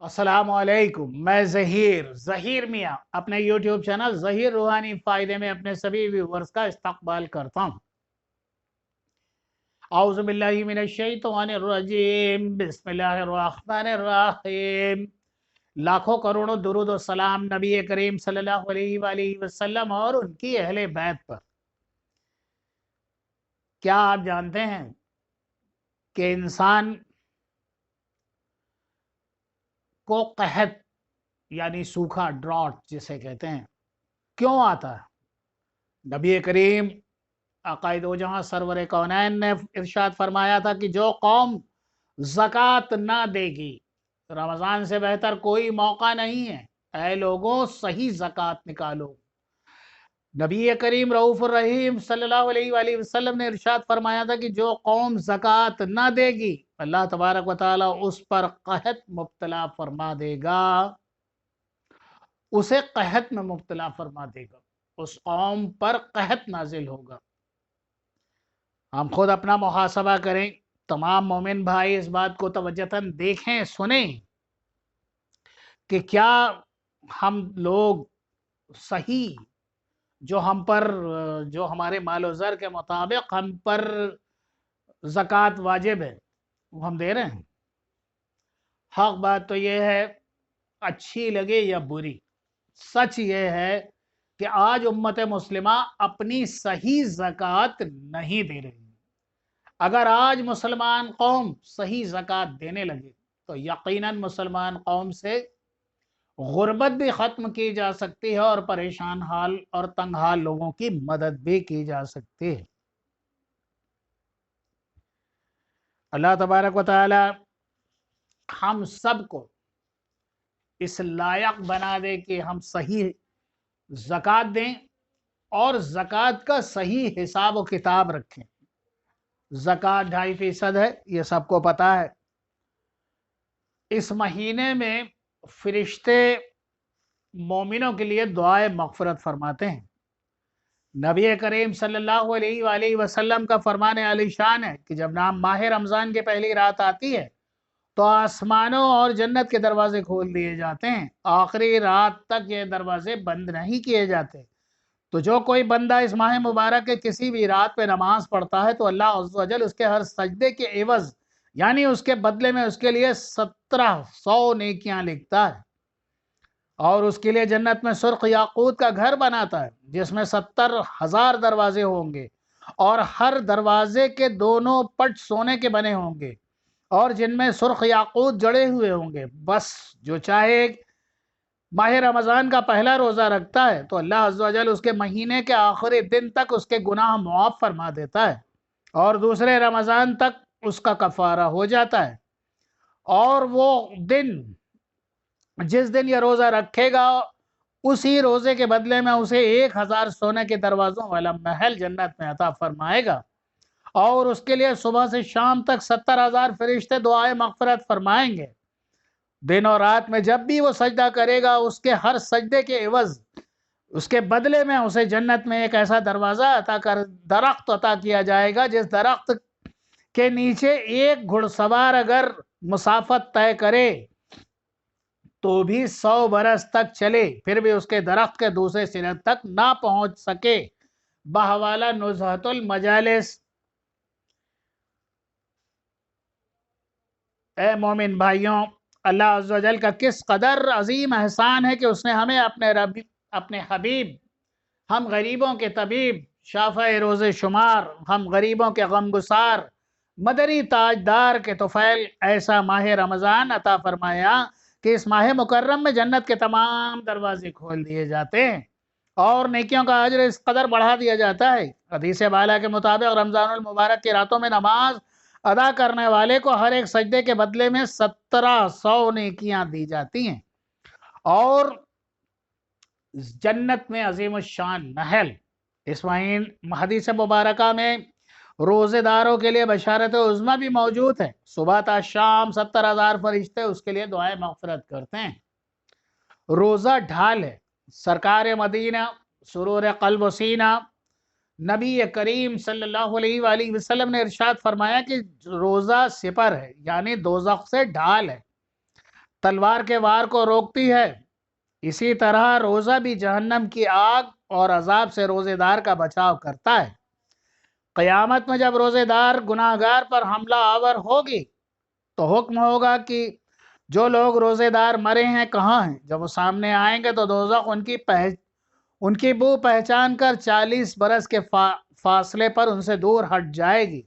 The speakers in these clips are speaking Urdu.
السلام علیکم، میں ظہیر میاں اپنے یوٹیوب چینل ظہیر روحانی فائدے میں اپنے سبھی ویورز کا استقبال کرتا ہوں۔ اعوذ باللہ من الشیطان الرجیم، بسم اللہ الرحمن الرحیم۔ لاکھوں کروڑوں درود و سلام نبی کریم صلی اللہ علیہ وآلہ وسلم اور ان کی اہل بیت پر۔ کیا آپ جانتے ہیں کہ انسان کو قحط یعنی سوکھا، ڈراٹ جسے کہتے ہیں، کیوں آتا ہے؟ نبی کریم عقائد و جہاں سرور کونین نے ارشاد فرمایا تھا کہ جو قوم زکوٰۃ نہ دے گی، رمضان سے بہتر کوئی موقع نہیں ہے، اے لوگوں صحیح زکوٰۃ نکالو۔ نبی کریم رؤوف الرحیم صلی اللہ علیہ وآلہ وسلم نے ارشاد فرمایا تھا کہ جو قوم زکوٰۃ نہ دے گی، اللہ تبارک و تعالیٰ اس پر قحط مبتلا فرما دے گا، اسے قحط میں مبتلا فرما دے گا، اس قوم پر قحط نازل ہوگا۔ ہم خود اپنا محاسبہ کریں، تمام مومن بھائی اس بات کو توجہاً دیکھیں، سنیں کہ کیا ہم لوگ صحیح جو ہمارے مال و زر کے مطابق ہم پر زکوٰۃ واجب ہے وہ ہم دے رہے ہیں؟ حق بات تو یہ ہے، اچھی لگے یا بری، سچ یہ ہے کہ آج امت مسلمہ اپنی صحیح زکوٰۃ نہیں دے رہی۔ اگر آج مسلمان قوم صحیح زکوٰۃ دینے لگے تو یقیناً مسلمان قوم سے غربت بھی ختم کی جا سکتی ہے اور پریشان حال اور تنگ حال لوگوں کی مدد بھی کی جا سکتی ہے۔ اللہ تبارک و تعالی ہم سب کو اس لائق بنا دے کہ ہم صحیح زکوٰۃ دیں اور زکوٰۃ کا صحیح حساب و کتاب رکھیں۔ زکوٰۃ 2.5% ہے، یہ سب کو پتہ ہے۔ اس مہینے میں فرشتے مومنوں کے لیے دعائے مغفرت فرماتے ہیں۔ نبی کریم صلی اللہ علیہ وآلہ وسلم کا فرمان عالی شان ہے کہ جب ماہ رمضان کی پہلی رات آتی ہے تو آسمانوں اور جنت کے دروازے کھول دیے جاتے ہیں، آخری رات تک یہ دروازے بند نہیں کیے جاتے۔ تو جو کوئی بندہ اس ماہ مبارک کے کسی بھی رات پہ نماز پڑھتا ہے تو اللہ عز و جل اس کے ہر سجدے کے عوض یعنی اس کے بدلے میں اس کے لیے 1700 نیکیاں لکھتا ہے، اور اس کے لیے جنت میں سرخ یاقوت کا گھر بناتا ہے جس میں 70,000 دروازے ہوں گے، اور ہر دروازے کے دونوں پٹ سونے کے بنے ہوں گے اور جن میں سرخ یاقوت جڑے ہوئے ہوں گے۔ بس جو چاہے ماہ رمضان کا پہلا روزہ رکھتا ہے تو اللہ عز و جل اس کے مہینے کے آخری دن تک اس کے گناہ معاف فرما دیتا ہے، اور دوسرے رمضان تک اس کا کفارہ ہو جاتا ہے۔ اور وہ دن جس دن یہ روزہ رکھے گا اسی روزے کے بدلے میں اسے 1000 سونے کے دروازوں والا محل جنت میں عطا فرمائے گا، اور اس کے لیے صبح سے شام تک 70,000 فرشتے دعائے مغفرت فرمائیں گے۔ دن اور رات میں جب بھی وہ سجدہ کرے گا اس کے ہر سجدے کے عوض اس کے بدلے میں اسے جنت میں ایک ایسا دروازہ درخت عطا کیا جائے گا جس درخت کے نیچے ایک گھڑ سوار اگر مسافت طے کرے تو بھی 100 برس تک چلے پھر بھی اس کے درخت کے دوسرے سرے تک نہ پہنچ سکے، بحوالہ نزہت المجالس۔ اے مومن بھائیوں، اللہ عز و جل کا کس قدر عظیم احسان ہے کہ اس نے ہمیں اپنے حبیب، ہم غریبوں کے طبیب، شافع روز شمار، ہم غریبوں کے غمگسار، مدنی تاجدار کے طفیل ایسا ماہ رمضان عطا فرمایا کہ اس ماہ مکرم میں جنت کے تمام دروازے کھول دیے جاتے ہیں اور نیکیوں کا اجر اس قدر بڑھا دیا جاتا ہے۔ حدیث بالا کے مطابق رمضان المبارک کی راتوں میں نماز ادا کرنے والے کو ہر ایک سجدے کے بدلے میں 1700 نیکیاں دی جاتی ہیں، اور جنت میں عظیم الشان محل۔ اس حدیث مبارکہ میں روزے داروں کے لیے بشارت عظمی بھی موجود ہے، صبح تا شام 70,000 فرشتے اس کے لیے دعائیں مغفرت کرتے ہیں۔ روزہ ڈھال ہے، سرکار مدینہ سرور قلب و سینہ نبی کریم صلی اللہ علیہ وآلہ وسلم نے ارشاد فرمایا کہ روزہ سپر ہے، یعنی دوزخ سے ڈھال ہے۔ تلوار کے وار کو روکتی ہے، اسی طرح روزہ بھی جہنم کی آگ اور عذاب سے روزے دار کا بچاؤ کرتا ہے۔ قیامت میں جب روزے دار گناہگار پر حملہ آور ہوگی تو حکم ہوگا کہ جو لوگ روزے دار مرے ہیں کہاں ہیں؟ جب وہ سامنے آئیں گے تو دوزخ ان کی بو پہچان کر 40 برس کے فاصلے پر ان سے دور ہٹ جائے گی۔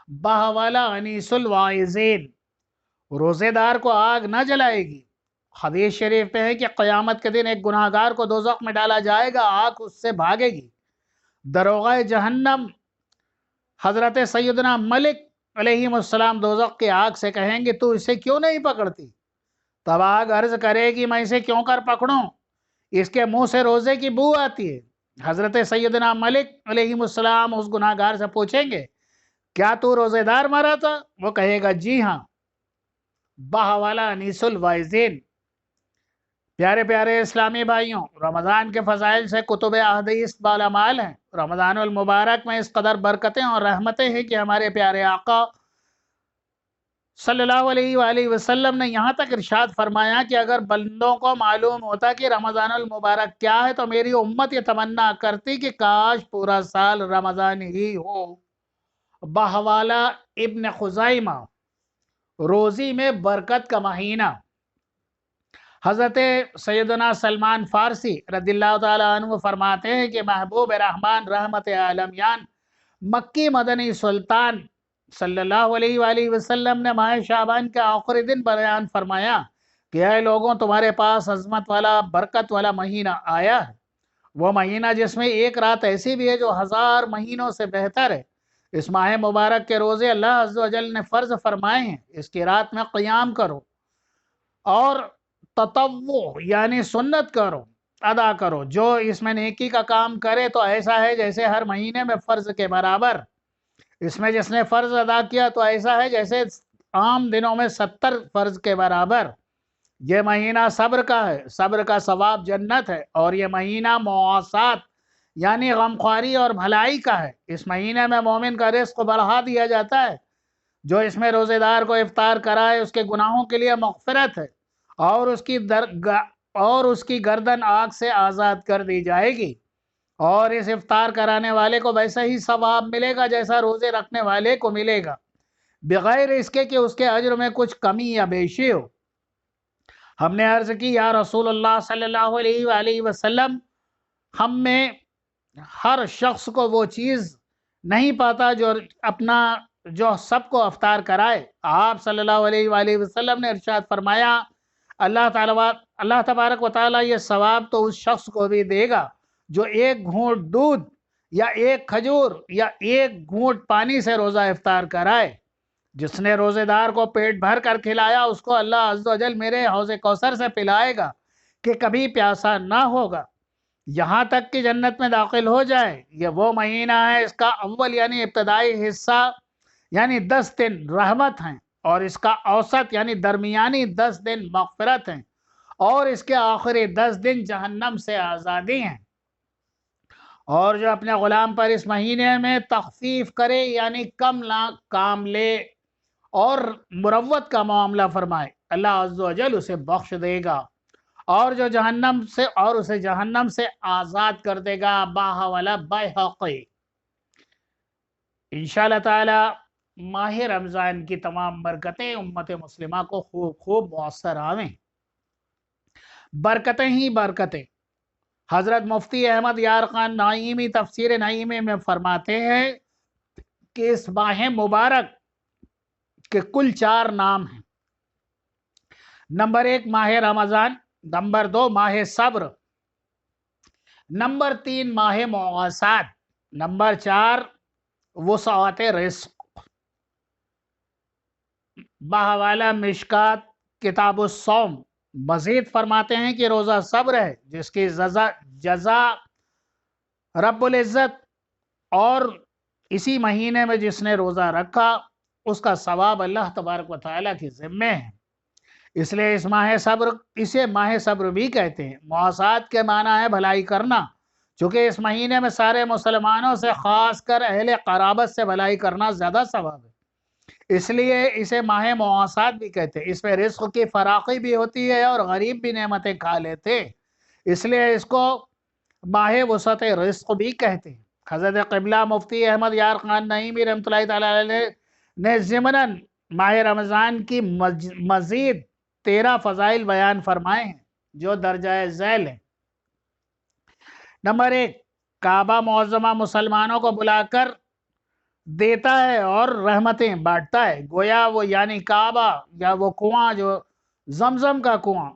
بہوالا انیس الواعظین، روزے دار کو آگ نہ جلائے گی۔ حدیث شریف میں ہے کہ قیامت کے دن ایک گناہگار کو دوزخ میں ڈالا جائے گا، آگ اس سے بھاگے گی۔ دروغہ جہنم حضرت سیدنا ملک علیہ السلام دوزخ کی آگ سے کہیں گے تو اسے کیوں نہیں پکڑتی؟ تب آگ عرض کرے گی میں اسے کیوں کر پکڑوں، اس کے منہ سے روزے کی بو آتی ہے۔ حضرت سیدنا ملک علیہ السلام اس گناہگار سے پوچھیں گے کیا تو روزے دار مرا تھا؟ وہ کہے گا جی ہاں۔ بہوالا انیس الواعظین، پیارے پیارے اسلامی بھائیوں، رمضان کے فضائل سے کتب احادیث بالامال ہیں۔ رمضان المبارک میں اس قدر برکتیں اور رحمتیں ہیں کہ ہمارے پیارے آقا صلی اللہ علیہ وآلہ وسلم نے یہاں تک ارشاد فرمایا کہ اگر بندوں کو معلوم ہوتا کہ رمضان المبارک کیا ہے تو میری امت یہ تمنا کرتی کہ کاش پورا سال رمضان ہی ہو۔ بہوالا ابن خزیمہ، روزی میں برکت کا مہینہ۔ حضرت سیدنا سلمان فارسی رضی اللہ تعالیٰ عنہ فرماتے ہیں کہ محبوب رحمان رحمت عالمیان مکی مدنی سلطان صلی اللہ علیہ وآلہ وسلم نے ماہ شعبان کے آخری دن بیان فرمایا کہ اے لوگوں، تمہارے پاس عظمت والا برکت والا مہینہ آیا ہے، وہ مہینہ جس میں ایک رات ایسی بھی ہے جو 1000 مہینوں سے بہتر ہے۔ اس ماہ مبارک کے روزے اللہ عز و جل نے فرض فرمائے ہیں، اس کی رات میں قیام کرو اور تطوع یعنی سنت کرو، ادا کرو۔ جو اس میں نیکی کا کام کرے تو ایسا ہے جیسے ہر مہینے میں فرض کے برابر، اس میں جس نے فرض ادا کیا تو ایسا ہے جیسے عام دنوں میں 70 فرض کے برابر۔ یہ مہینہ صبر کا ہے، صبر کا ثواب جنت ہے، اور یہ مہینہ مواسات یعنی غمخواری اور بھلائی کا ہے۔ اس مہینے میں مومن کا رزق بڑھا دیا جاتا ہے۔ جو اس میں روزے دار کو افطار کرائے اس کے گناہوں کے لیے مغفرت ہے، اور اس کی گردن آگ سے آزاد کر دی جائے گی، اور اس افطار کرانے والے کو ویسا ہی ثواب ملے گا جیسا روزے رکھنے والے کو ملے گا، بغیر اس کے کہ اس کے اجر میں کچھ کمی یا بیشی ہو۔ ہم نے عرض کی یا رسول اللہ صلی اللہ علیہ وآلہ وسلم، ہم میں ہر شخص کو وہ چیز نہیں پاتا جو سب کو افطار کرائے۔ آپ صلی اللہ علیہ وآلہ وسلم نے ارشاد فرمایا اللہ تبارک و تعالیٰ یہ ثواب تو اس شخص کو بھی دے گا جو ایک گھونٹ دودھ یا ایک کھجور یا ایک گھونٹ پانی سے روزہ افطار کرائے۔ جس نے روزے دار کو پیٹ بھر کر کھلایا اس کو اللہ عز و جل میرے حوض کوثر سے پلائے گا کہ کبھی پیاسا نہ ہوگا یہاں تک کہ جنت میں داخل ہو جائے۔ یہ وہ مہینہ ہے، اس کا اول یعنی ابتدائی حصہ یعنی 10 دن رحمت ہیں، اور اس کا اوسط یعنی درمیانی 10 دن مغفرت ہیں، اور اس کے آخری 10 دن جہنم سے آزادی ہیں۔ اور جو اپنے غلام پر اس مہینے میں تخفیف کرے یعنی کام لے اور مروت کا معاملہ فرمائے، اللہ عز و جل اسے بخش دے گا، اور جو اسے جہنم سے آزاد کر دے گا۔ بہوالا بیہقی۔ انشاءاللہ تعالی ماہ رمضان کی تمام برکتیں امت مسلمہ کو خوب مؤثر آویں، برکتیں ہی برکتیں۔ حضرت مفتی احمد یار خان نعیمی تفسیر نعیمی میں فرماتے ہیں کہ اس ماہ مبارک کے کل 4 نام ہیں۔ نمبر 1 ماہ رمضان، نمبر 2 ماہ صبر، نمبر 3 ماہ مواسات، نمبر 4 وسعت رزق۔ بہوالا مشکات کتاب الصوم مزید فرماتے ہیں کہ روزہ صبر ہے جس کی جزا رب العزت، اور اسی مہینے میں جس نے روزہ رکھا اس کا ثواب اللہ تبارک و تعالیٰ کی ذمہ ہے۔ اس لیے اسے ماہ صبر بھی کہتے ہیں۔ مواسات کے معنی ہے بھلائی کرنا، چونکہ اس مہینے میں سارے مسلمانوں سے خاص کر اہل قرابت سے بھلائی کرنا زیادہ ثواب ہے۔ اس لیے اسے ماہ مواسات بھی کہتے ہیں۔ اس میں رزق کی فراخی بھی ہوتی ہے اور غریب بھی نعمتیں کھا لیتے، اس لیے اس کو ماہ وسعت رزق بھی کہتے ہیں۔ حضرت قبلہ مفتی احمد یار خان نعیمی رحمۃ اللہ تعالیٰ علیہ نے ضمناً ماہ رمضان کی مزید 13 فضائل بیان فرمائے ہیں جو درجہ ذیل ہیں۔ نمبر 1، کعبہ معظمہ مسلمانوں کو بلا کر دیتا ہے اور رحمتیں بانٹتا ہے۔ گویا وہ یعنی کعبہ یا وہ کنواں جو زمزم کا کنواں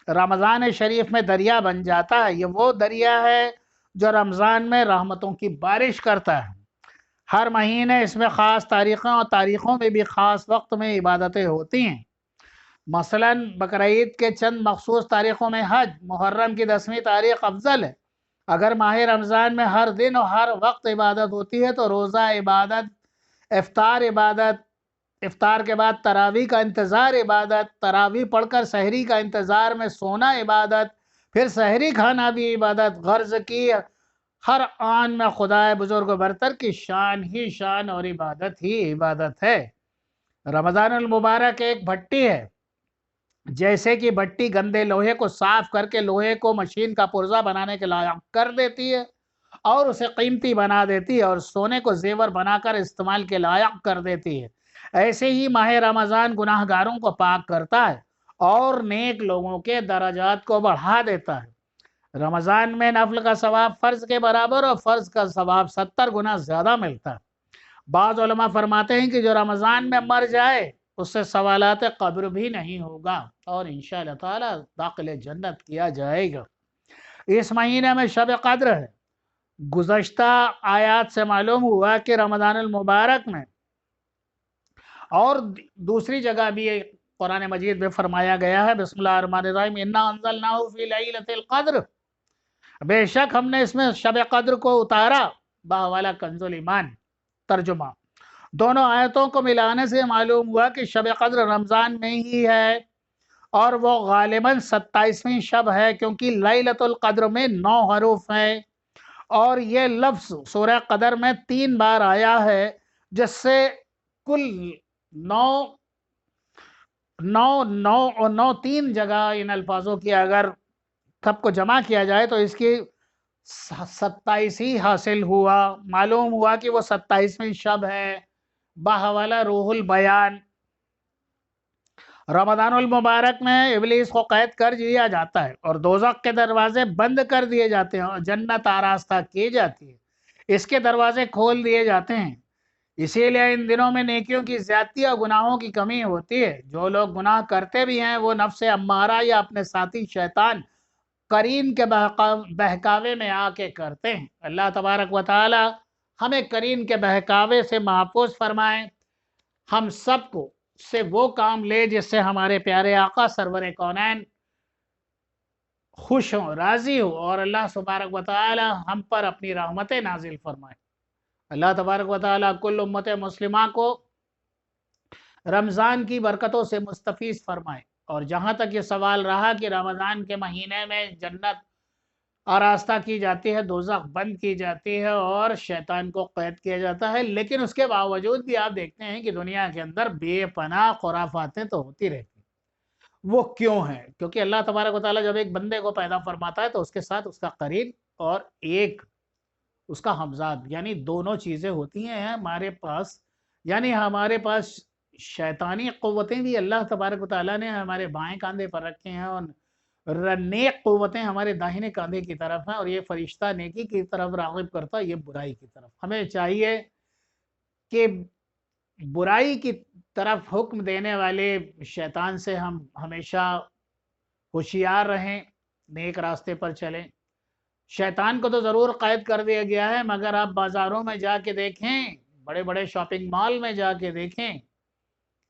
رمضان شریف میں دریا بن جاتا ہے، یہ وہ دریا ہے جو رمضان میں رحمتوں کی بارش کرتا ہے۔ ہر مہینے اس میں خاص تاریخیں اور تاریخوں میں بھی خاص وقت میں عبادتیں ہوتی ہیں۔ مثلاً بقرعید کے چند مخصوص تاریخوں میں حج، محرم کی 10ویں تاریخ افضل ہے۔ اگر ماہ رمضان میں ہر دن اور ہر وقت عبادت ہوتی ہے تو روزہ عبادت، افطار عبادت، افطار کے بعد تراویح کا انتظار عبادت، تراویح پڑھ کر سحری کا انتظار میں سونا عبادت، پھر سحری کھانا بھی عبادت۔ غرض کی ہر آن میں خدائے بزرگ و برتر کی شان ہی شان اور عبادت ہی عبادت ہے۔ رمضان المبارک ایک بھٹی ہے، جیسے کہ بھٹی گندے لوہے کو صاف کر کے لوہے کو مشین کا پرزہ بنانے کے لائق کر دیتی ہے اور اسے قیمتی بنا دیتی ہے اور سونے کو زیور بنا کر استعمال کے لائق کر دیتی ہے، ایسے ہی ماہ رمضان گناہ گاروں کو پاک کرتا ہے اور نیک لوگوں کے درجات کو بڑھا دیتا ہے۔ رمضان میں نفل کا ثواب فرض کے برابر اور فرض کا ثواب 70 گنا زیادہ ملتا ہے۔ بعض علماء فرماتے ہیں کہ جو رمضان میں مر جائے اس سے سوالات قبر بھی نہیں ہوگا اور انشاءاللہ تعالی داخل جنت کیا جائے گا۔ اس مہینے میں شب قدر ہے۔ گزشتہ آیات سے معلوم ہوا کہ رمضان المبارک میں اور دوسری جگہ بھی قرآن مجید میں فرمایا گیا ہے، بسم اللہ الرحمن الرحیم، انا انزلناہ فی لیلۃ القدر، بے شک ہم نے اس میں شب قدر کو اتارا۔ باوالا کنز الایمان ترجمہ۔ دونوں آیتوں کو ملانے سے معلوم ہوا کہ شب قدر رمضان میں ہی ہے اور وہ غالباً 27ویں شب ہے، کیونکہ لیلۃ القدر میں 9 حروف ہیں اور یہ لفظ سورہ قدر میں 3 بار آیا ہے، جس سے کل 9 3 جگہ ان الفاظوں کی اگر سب کو جمع کیا جائے تو اس کی 27 ہی حاصل ہوا۔ معلوم ہوا کہ وہ 27ویں شب ہے۔ بحوالہ روح البیان۔ رمضان المبارک میں ابلیس کو قید کر دیا جاتا ہے اور دوزخ کے دروازے بند کر دیے جاتے ہیں اور جنت آراستہ کی جاتی ہے، اس کے دروازے کھول دیے جاتے ہیں۔ اسی لیے ان دنوں میں نیکیوں کی زیادتی اور گناہوں کی کمی ہوتی ہے۔ جو لوگ گناہ کرتے بھی ہیں وہ نفس امارہ یا اپنے ساتھی شیطان قرین کے بہکاوے میں آ کے کرتے ہیں۔ اللہ تبارک و تعالی ہمیں قرین کے بہکاوے سے محفوظ فرمائیں، ہم سب کو سے وہ کام لے جس سے ہمارے پیارے آقا سرور کونین خوش ہوں، راضی ہوں اور اللہ تبارک و تعالی ہم پر اپنی رحمتیں نازل فرمائیں۔ اللہ تبارک و تعالی کل امت مسلمہ کو رمضان کی برکتوں سے مستفیض فرمائے۔ اور جہاں تک یہ سوال رہا کہ رمضان کے مہینے میں جنت آراستہ کی جاتی ہے، دوزخ بند کی جاتی ہے اور شیطان کو قید کیا جاتا ہے، لیکن اس کے باوجود بھی آپ دیکھتے ہیں کہ دنیا کے اندر بے پناہ خرافاتیں تو ہوتی رہتی ہیں۔ وہ کیوں ہیں؟ کیونکہ اللہ تبارک و تعالیٰ جب ایک بندے کو پیدا فرماتا ہے تو اس کے ساتھ اس کا قرین اور ایک اس کا ہمزاد، یعنی دونوں چیزیں ہوتی ہیں ہمارے پاس، یعنی ہمارے پاس شیطانی قوتیں بھی اللہ تبارک و تعالیٰ نے ہمارے بائیں کاندھے پر رکھے ہیں اور نیک قوتیں ہمارے داہنے کاندھے کی طرف ہیں، اور یہ فرشتہ نیکی کی طرف راغب کرتا ہے، یہ برائی کی طرف۔ ہمیں چاہیے کہ برائی کی طرف حکم دینے والے شیطان سے ہم ہمیشہ ہوشیار رہیں، نیک راستے پر چلیں۔ شیطان کو تو ضرور قید کر دیا گیا ہے، مگر آپ بازاروں میں جا کے دیکھیں، بڑے بڑے شاپنگ مال میں جا کے دیکھیں،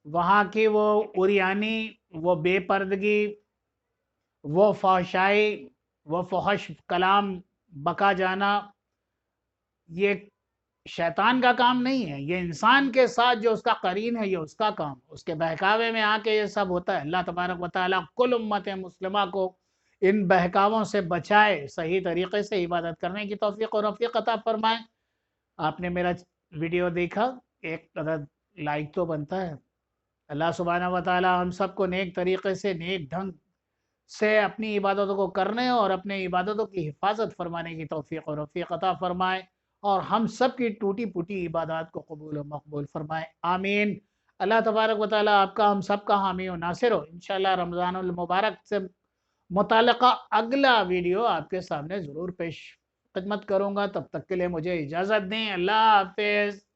وہاں کی وہ عریانی، وہ بے پردگی، وہ فحشائی، وہ فحش کلام بکا جانا، یہ شیطان کا کام نہیں ہے، یہ انسان کے ساتھ جو اس کا قرین ہے یہ اس کا کام، اس کے بہکاوے میں آ کے یہ سب ہوتا ہے۔ اللہ تبارک و تعالیٰ کل امت مسلمہ کو ان بہکاووں سے بچائے، صحیح طریقے سے عبادت کرنے کی توفیق اور رفیق عطا فرمائے۔ آپ نے میرا ویڈیو دیکھا، ایک عدد لائک تو بنتا ہے۔ اللہ سبحانہ و تعالی ہم سب کو نیک طریقے سے، نیک ڈھنگ سے اپنی عبادتوں کو کرنے اور اپنے عبادتوں کی حفاظت فرمانے کی توفیق اور رفیق عطا فرمائے، اور ہم سب کی ٹوٹی پھوٹی عبادات کو قبول و مقبول فرمائے، آمین۔ اللہ تبارک و تعالی آپ کا، ہم سب کا حامی و ناصر ہو۔ انشاءاللہ رمضان المبارک سے متعلقہ اگلا ویڈیو آپ کے سامنے ضرور پیش خدمت کروں گا۔ تب تک کے لیے مجھے اجازت دیں، اللہ حافظ۔